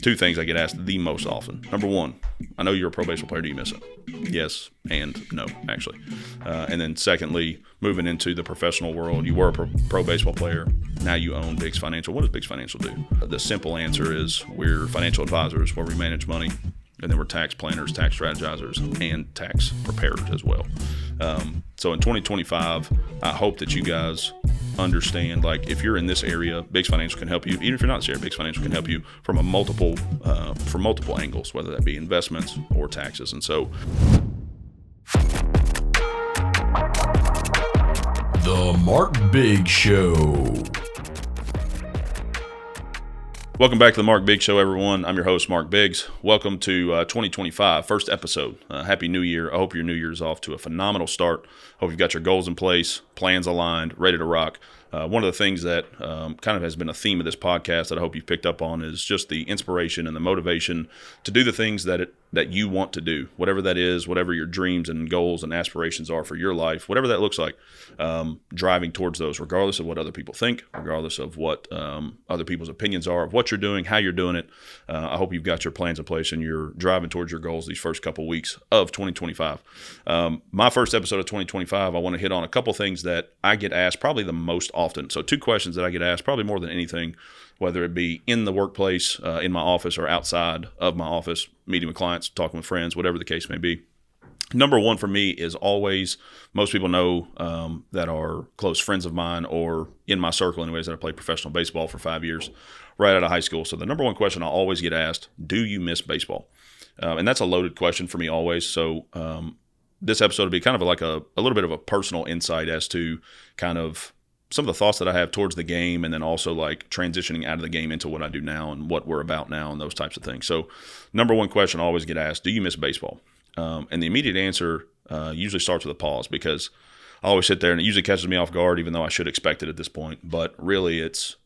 Two things I get asked the most often. Number one, I know you're a pro baseball player. Do you miss it? Yes and no, actually. And then secondly, moving into the professional world, you were a pro baseball player. Now you own Biggs Financial. What does Biggs Financial do? The simple answer is we're financial advisors where we manage money. And then we're tax planners, tax strategizers, and tax preparers as well. So in 2025, I hope that you guys understand, like, if you're in this area, Biggs Financial can help you. Even if you're not this area, Biggs Financial can help you from multiple angles, whether that be investments or taxes. And so, The Mark Biggs Show. welcome back to the Mark Biggs Show, everyone. I'm your host, Mark Biggs. Welcome to 2025, first episode. Happy New Year. I hope your New Year is off to a phenomenal start. Hope you've got your goals in place, plans aligned, ready to rock. One of the things that kind of has been a theme of this podcast that I hope you've picked up on is just the inspiration and the motivation to do the things that you want to do, whatever that is, whatever your dreams and goals and aspirations are for your life, whatever that looks like, driving towards those, regardless of what other people think, regardless of what other people's opinions are of what you're doing, how you're doing it. I hope you've got your plans in place and you're driving towards your goals these first couple weeks of 2025. My first episode of 2025, I want to hit on a couple things that I get asked probably the most often. So two questions that I get asked probably more than anything, whether it be in the workplace, in my office, or outside of my office, meeting with clients, talking with friends, whatever the case may be. Number one for me is always, most people know that are close friends of mine or in my circle anyways, that I played professional baseball for 5 years right out of high school. So the number one question I always get asked, do you miss baseball? And that's a loaded question for me always. So this episode will be kind of like a little bit of a personal insight as to kind of some of the thoughts that I have towards the game, and then also like transitioning out of the game into what I do now and what we're about now and those types of things. So number one question I always get asked, do you miss baseball? And the immediate answer usually starts with a pause, because I always sit there and it usually catches me off guard, even though I should expect it at this point. But really it's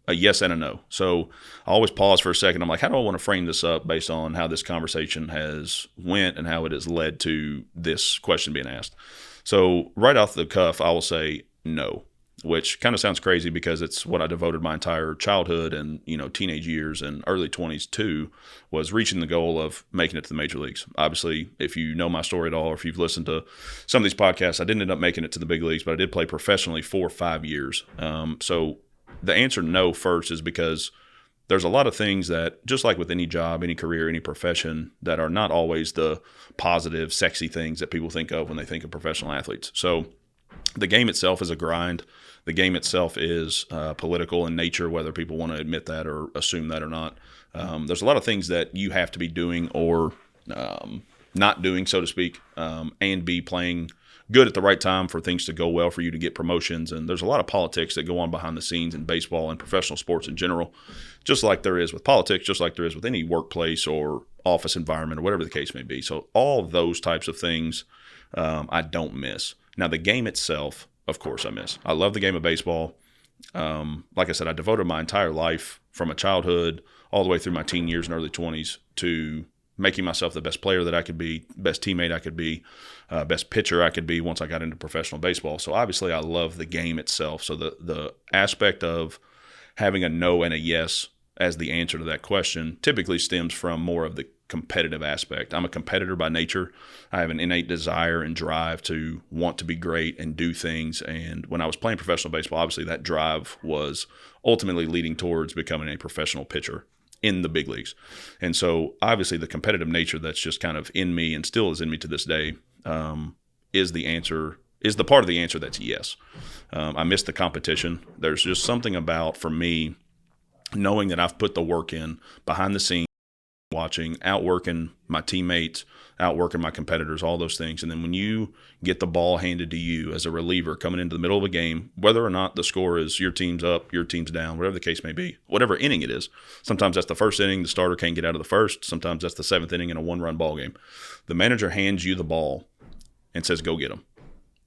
a yes and a no. So I always pause for a second. I'm like, how do I want to frame this up based on how this conversation has went and how it has led to this question being asked? So right off the cuff, I will say no, which kind of sounds crazy because it's what I devoted my entire childhood and, teenage years and early 20s to, was reaching the goal of making it to the major leagues. Obviously, if you know my story at all, or if you've listened to some of these podcasts, I didn't end up making it to the big leagues, but I did play professionally for 5 years. So the answer no first is because there's a lot of things that, just like with any job, any career, any profession, that are not always the positive, sexy things that people think of when they think of professional athletes. So the game itself is a grind. The game itself is political in nature, whether people want to admit that or assume that or not. There's a lot of things that you have to be doing or not doing, so to speak, and be playing good at the right time for things to go well for you to get promotions. And there's a lot of politics that go on behind the scenes in baseball and professional sports in general, just like there is with politics, just like there is with any workplace or office environment or whatever the case may be. So all of those types of things I don't miss. Now, the game itself, of course, I miss. I love the game of baseball. Like I said, I devoted my entire life from a childhood all the way through my teen years and early 20s to making myself the best player that I could be, best teammate I could be, best pitcher I could be once I got into professional baseball. So obviously I love the game itself. So the aspect of having a no and a yes as the answer to that question typically stems from more of the competitive aspect. I'm a competitor by nature. I have an innate desire and drive to want to be great and do things. And when I was playing professional baseball, obviously that drive was ultimately leading towards becoming a professional pitcher in the big leagues. And so obviously the competitive nature that's just kind of in me and still is in me to this day is the part of the answer that's yes. I miss the competition. There's just something about, for me, knowing that I've put the work in behind the scenes, watching, outworking my teammates, outworking my competitors, all those things. And then when you get the ball handed to you as a reliever coming into the middle of a game, whether or not the score is your team's up, your team's down, whatever the case may be, whatever inning it is. Sometimes that's the first inning, the starter can't get out of the first. Sometimes that's the seventh inning in a one-run ball game. The manager hands you the ball and says, go get them.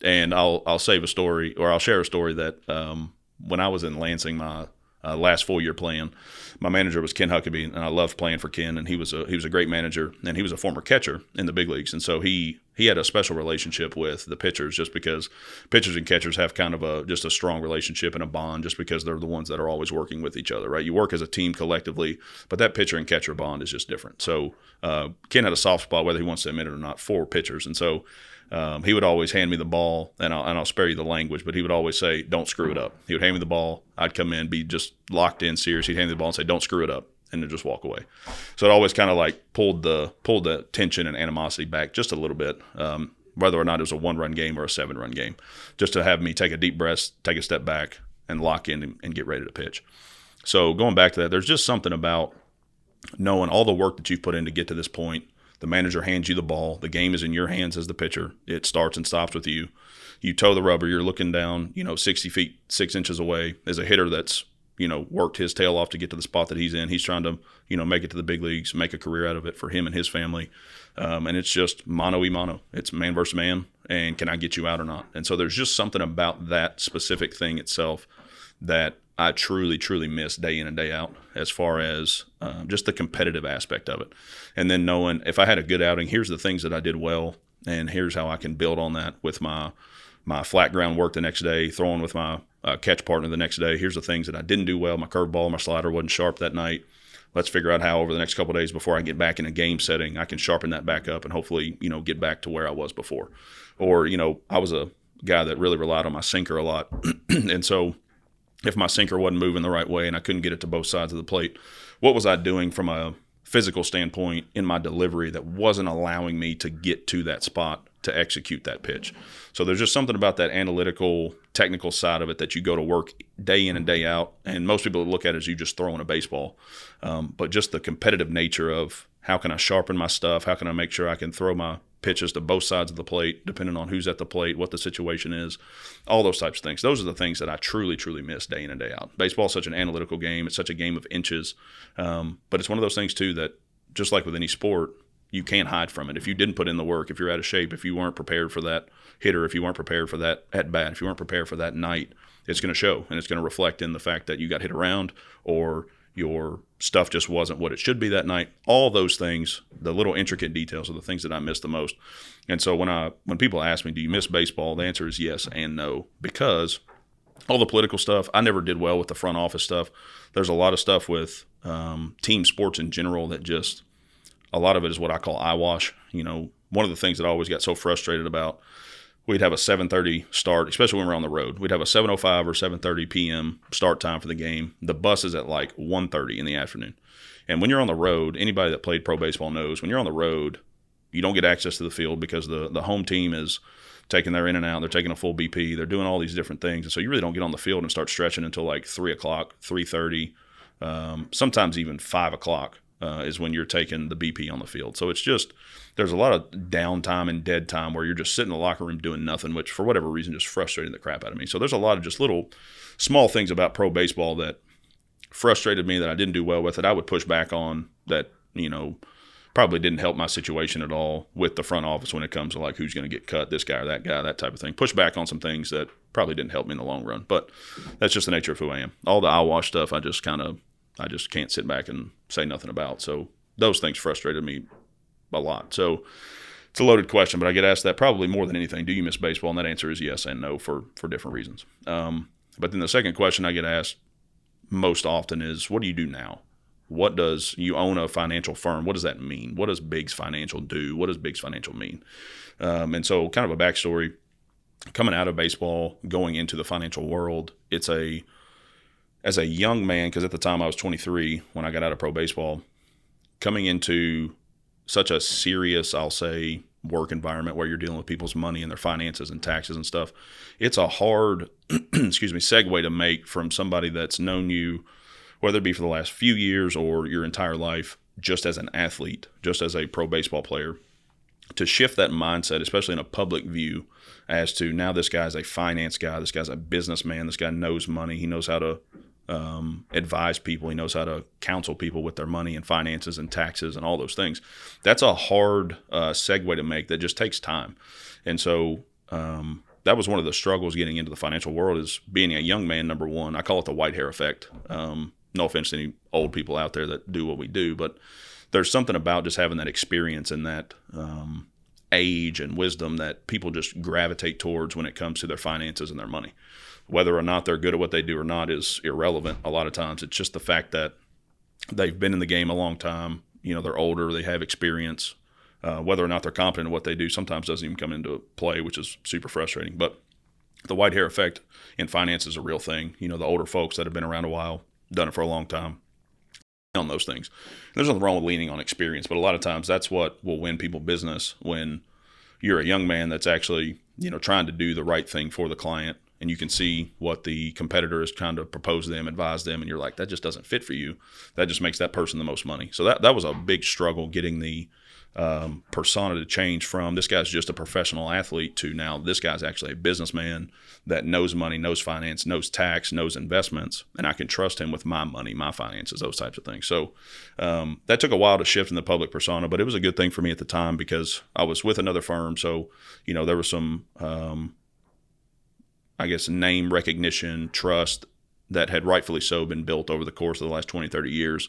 And I'll share a story that when I was in Lansing, last full year playing. My manager was Ken Huckabee, and I loved playing for Ken, and he was a great manager, and he was a former catcher in the big leagues, and so he had a special relationship with the pitchers, just because pitchers and catchers have kind of just a strong relationship and a bond, just because they're the ones that are always working with each other, right? You work as a team collectively, but that pitcher and catcher bond is just different. So Ken had a soft spot, whether he wants to admit it or not, for pitchers, and so he would always hand me the ball, and I'll spare you the language, but he would always say, "Don't screw it up." He would hand me the ball. I'd come in, be just locked in, serious. He'd hand me the ball and say, "Don't screw it up," and then just walk away. So it always kind of like pulled the tension and animosity back just a little bit, whether or not it was a 1-run game or a 7-run game, just to have me take a deep breath, take a step back, and lock in and get ready to pitch. So going back to that, there's just something about knowing all the work that you've put in to get to this point. The manager hands you the ball. The game is in your hands as the pitcher. It starts and stops with you. You toe the rubber. You're looking down, 60 feet, 6 inches away. As a hitter that's, worked his tail off to get to the spot that he's in. He's trying to, make it to the big leagues, make a career out of it for him and his family. And it's just mano y mano. It's man versus man, and can I get you out or not? And so there's just something about that specific thing itself that I truly, truly miss day in and day out, as far as just the competitive aspect of it. And then knowing if I had a good outing, here's the things that I did well, and here's how I can build on that with my flat ground work the next day, throwing with my catch partner the next day. Here's the things that I didn't do well. My curveball, my slider wasn't sharp that night. Let's figure out how over the next couple of days before I get back in a game setting, I can sharpen that back up and hopefully, get back to where I was before. Or, I was a guy that really relied on my sinker a lot. And so if my sinker wasn't moving the right way and I couldn't get it to both sides of the plate, what was I doing from a physical standpoint in my delivery that wasn't allowing me to get to that spot to execute that pitch? So there's just something about that analytical, technical side of it that you go to work day in and day out. And most people look at it as you just throwing a baseball. But just the competitive nature of how can I sharpen my stuff? How can I make sure I can throw my pitches to both sides of the plate, depending on who's at the plate, what the situation is, all those types of things. Those are the things that I truly, truly miss day in and day out. Baseball is such an analytical game. It's such a game of inches. But it's one of those things, too, that just like with any sport, you can't hide from it. If you didn't put in the work, if you're out of shape, if you weren't prepared for that hitter, if you weren't prepared for that at bat, if you weren't prepared for that night, it's going to show, and it's going to reflect in the fact that you got hit around or your stuff just wasn't what it should be that night. All those things, the little intricate details, are the things that I miss the most. And so when people ask me, do you miss baseball? The answer is yes and no, because all the political stuff, I never did well with the front office stuff. There's a lot of stuff with team sports in general that just, a lot of it is what I call eyewash. One of the things that I always got so frustrated about, we'd have a 7:30 start, especially when we're on the road. We'd have a 7:05 or 7:30 p.m. start time for the game. The bus is at like 1:30 in the afternoon. And when you're on the road, anybody that played pro baseball knows when you're on the road, you don't get access to the field because the home team is taking their in and out. They're taking a full BP. They're doing all these different things. And so you really don't get on the field and start stretching until like 3 o'clock, 3:30, sometimes even 5 o'clock. Is when you're taking the BP on the field. So it's just, there's a lot of downtime and dead time where you're just sitting in the locker room doing nothing, which for whatever reason just frustrated the crap out of me. So there's a lot of just little small things about pro baseball that frustrated me that I didn't do well with, that I would push back on, that, probably didn't help my situation at all with the front office when it comes to like who's going to get cut, this guy or that guy, that type of thing. Push back on some things that probably didn't help me in the long run. But that's just the nature of who I am. All the eyewash stuff, I just can't sit back and say nothing about. So those things frustrated me a lot. So it's a loaded question, but I get asked that probably more than anything. Do you miss baseball? And that answer is yes and no for different reasons. But then the second question I get asked most often is, what do you do now? What does, you own a financial firm? What does that mean? What does Biggs Financial do? What does Biggs Financial mean? And so kind of a backstory, coming out of baseball, going into the financial world, as a young man, because at the time I was 23 when I got out of pro baseball, coming into such a serious, I'll say, work environment where you're dealing with people's money and their finances and taxes and stuff, it's a hard, segue to make from somebody that's known you, whether it be for the last few years or your entire life, just as an athlete, just as a pro baseball player, to shift that mindset, especially in a public view, as to now this guy's a finance guy, this guy's a businessman, this guy knows money, he knows how to advise people, he knows how to counsel people with their money and finances and taxes and all those things. That's a hard segue to make that just takes time. And so that was one of the struggles getting into the financial world, is being a young man. Number one, I call it the white hair effect. No offense to any old people out there that do what we do, but there's something about just having that experience and that age and wisdom that people just gravitate towards when it comes to their finances and their money. Whether or not they're good at what they do or not is irrelevant. A lot of times it's just the fact that they've been in the game a long time. They're older, they have experience. Whether or not they're competent in what they do sometimes doesn't even come into play, which is super frustrating. But the white hair effect in finance is a real thing. The older folks that have been around a while, done it for a long time, on those things. There's nothing wrong with leaning on experience, but a lot of times that's what will win people business when you're a young man that's actually, trying to do the right thing for the client, and you can see what the competitor is trying to propose to them, advise them, and you're like, that just doesn't fit for you. That just makes that person the most money. So that was a big struggle, getting the persona to change from this guy's just a professional athlete to now this guy's actually a businessman that knows money, knows finance, knows tax, knows investments, and I can trust him with my money, my finances, those types of things. So that took a while to shift in the public persona, but it was a good thing for me at the time because I was with another firm. So, there was some, name recognition, trust that had rightfully so been built over the course of the last 20, 30 years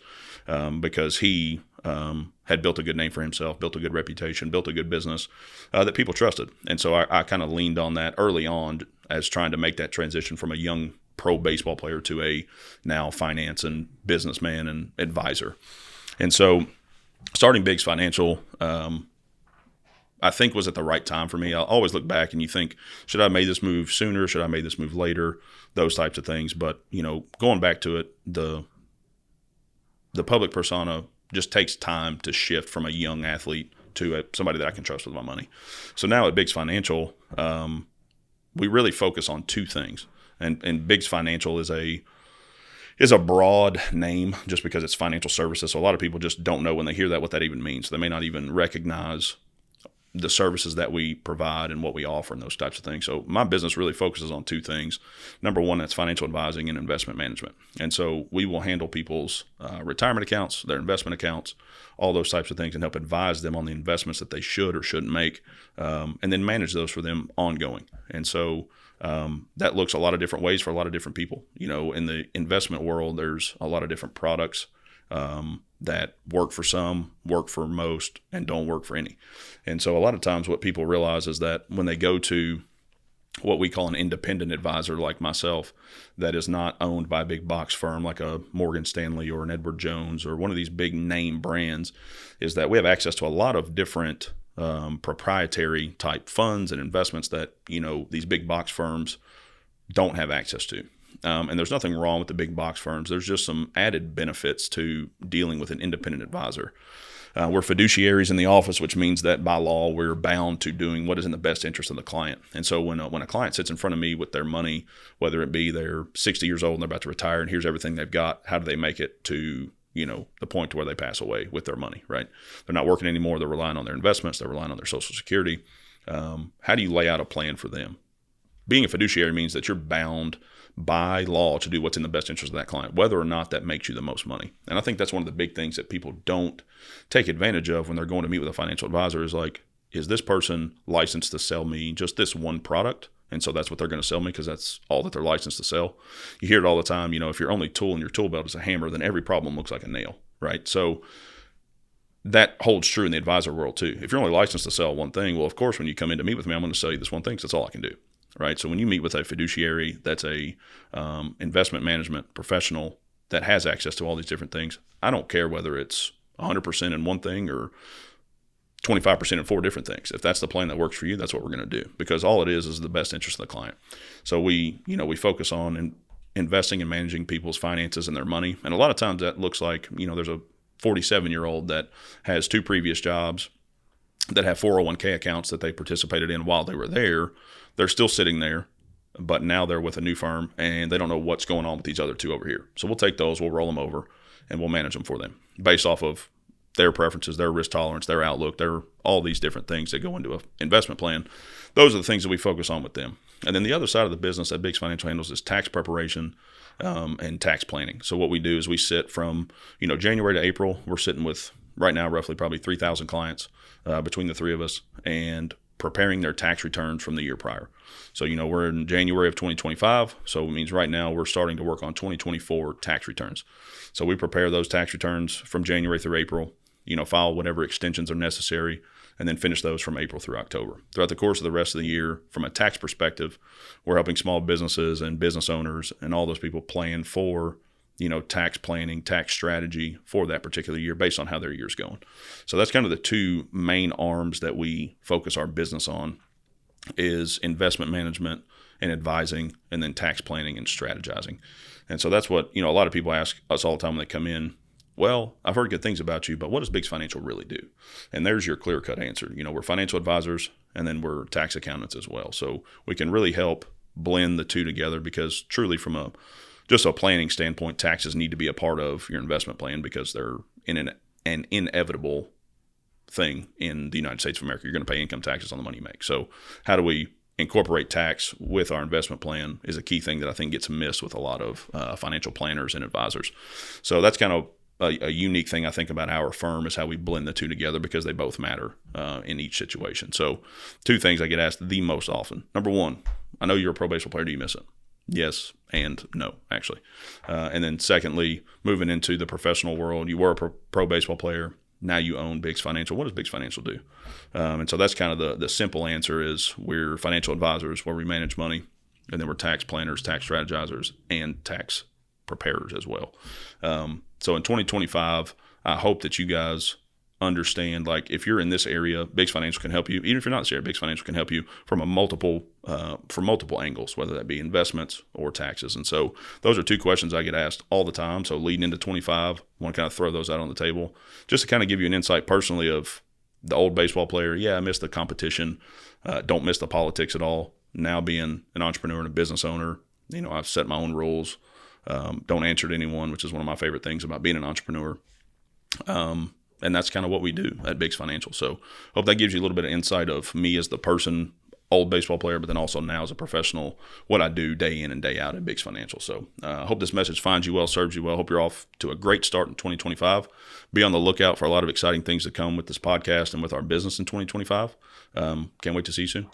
because he had built a good name for himself, built a good reputation, built a good business that people trusted. And so I kind of leaned on that early on as trying to make that transition from a young pro baseball player to a now finance and businessman and advisor. And so starting Biggs Financial, I think was at the right time for me. I always look back and you think, should I have made this move sooner? Should I have made this move later? Those types of things. But, going back to it, the public persona just takes time to shift from a young athlete to somebody that I can trust with my money. So now at Biggs Financial, we really focus on two things. And Biggs Financial is a broad name just because it's financial services. So a lot of people just don't know when they hear that what that even means. So they may not even recognize the services that we provide and what we offer and those types of things. So my business really focuses on two things. Number one, that's financial advising and investment management. And so we will handle people's retirement accounts, their investment accounts, all those types of things, and help advise them on the investments that they should or shouldn't make, and then manage those for them ongoing. And so that looks a lot of different ways for a lot of different people. In the investment world, there's a lot of different products that work for some, work for most, and don't work for any. And so a lot of times what people realize is that when they go to what we call an independent advisor like myself that is not owned by a big box firm like a Morgan Stanley or an Edward Jones or one of these big name brands, is that we have access to a lot of different proprietary type funds and investments that, these big box firms don't have access to. And there's nothing wrong with the big box firms. There's just some added benefits to dealing with an independent advisor. We're fiduciaries in the office, which means that by law, we're bound to doing what is in the best interest of the client. And so when a client sits in front of me with their money, whether it be they're 60 years old and they're about to retire and here's everything they've got, how do they make it to the point to where they pass away with their money, right? They're not working anymore. They're relying on their investments. They're relying on their Social Security. How do you lay out a plan for them? Being a fiduciary means that you're bound by law to do what's in the best interest of that client, whether or not that makes you the most money. And I think that's one of the big things that people don't take advantage of when they're going to meet with a financial advisor is like, is this person licensed to sell me just this one product? And so that's what they're going to sell me because that's all that they're licensed to sell. You hear it all the time. If your only tool in your tool belt is a hammer, then every problem looks like a nail, right? So that holds true in the advisor world too. If you're only licensed to sell one thing, well, of course, when you come in to meet with me, I'm going to sell you this one thing because that's all I can do. Right. So when you meet with a fiduciary that's a investment management professional that has access to all these different things, I don't care whether it's 100% in one thing or 25% in four different things. If that's the plan that works for you, that's what we're going to do because all it is the best interest of the client. So we focus on investing and managing people's finances and their money. And a lot of times that looks like, there's a 47-year-old that has two previous jobs that have 401k accounts that they participated in while they were there. They're still sitting there, but now they're with a new firm and they don't know what's going on with these other two over here. So we'll take those, we'll roll them over, and we'll manage them for them based off of their preferences, their risk tolerance, their outlook, their all these different things that go into an investment plan. Those are the things that we focus on with them. And then the other side of the business that Biggs Financial handles is tax preparation and tax planning. So what we do is we sit from January to April. We're sitting with right now roughly probably 3,000 clients between the three of us, and preparing their tax returns from the year prior. So, we're in January of 2025. So it means right now we're starting to work on 2024 tax returns. So we prepare those tax returns from January through April, file whatever extensions are necessary, and then finish those from April through October. Throughout the course of the rest of the year, from a tax perspective, we're helping small businesses and business owners and all those people plan for tax planning, tax strategy for that particular year based on how their year's going. So that's kind of the two main arms that we focus our business on is investment management and advising, and then tax planning and strategizing. And so that's what, a lot of people ask us all the time when they come in, well, I've heard good things about you, but what does Biggs Financial really do? And there's your clear-cut answer. We're financial advisors, and then we're tax accountants as well. So we can really help blend the two together because truly from just a planning standpoint, taxes need to be a part of your investment plan because they're in an inevitable thing in the United States of America. You're going to pay income taxes on the money you make. So how do we incorporate tax with our investment plan is a key thing that I think gets missed with a lot of financial planners and advisors. So that's kind of a unique thing I think about our firm is how we blend the two together because they both matter in each situation. So two things I get asked the most often. Number one, I know you're a pro baseball player. Do you miss it? Yes and no, actually. And then secondly, moving into the professional world, you were a pro baseball player. Now you own Biggs Financial. What does Biggs Financial do? And so that's kind of the simple answer is we're financial advisors where we manage money, and then we're tax planners, tax strategizers, and tax preparers as well. So in 2025, I hope that you guys understand, like if you're in this area, Biggs Financial can help you. Even if you're not this area, Biggs Financial can help you from multiple angles, whether that be investments or taxes. And so those are two questions I get asked all the time. So leading into 25, I want to kind of throw those out on the table just to kind of give you an insight personally of the old baseball player. Yeah, I miss the competition. Don't miss the politics at all. Now being an entrepreneur and a business owner, I've set my own rules. Don't answer to anyone, which is one of my favorite things about being an entrepreneur. And that's kind of what we do at Biggs Financial. So hope that gives you a little bit of insight of me as the person, old baseball player, but then also now as a professional, what I do day in and day out at Biggs Financial. So I hope this message finds you well, serves you well. Hope you're off to a great start in 2025. Be on the lookout for a lot of exciting things to come with this podcast and with our business in 2025. Can't wait to see you soon.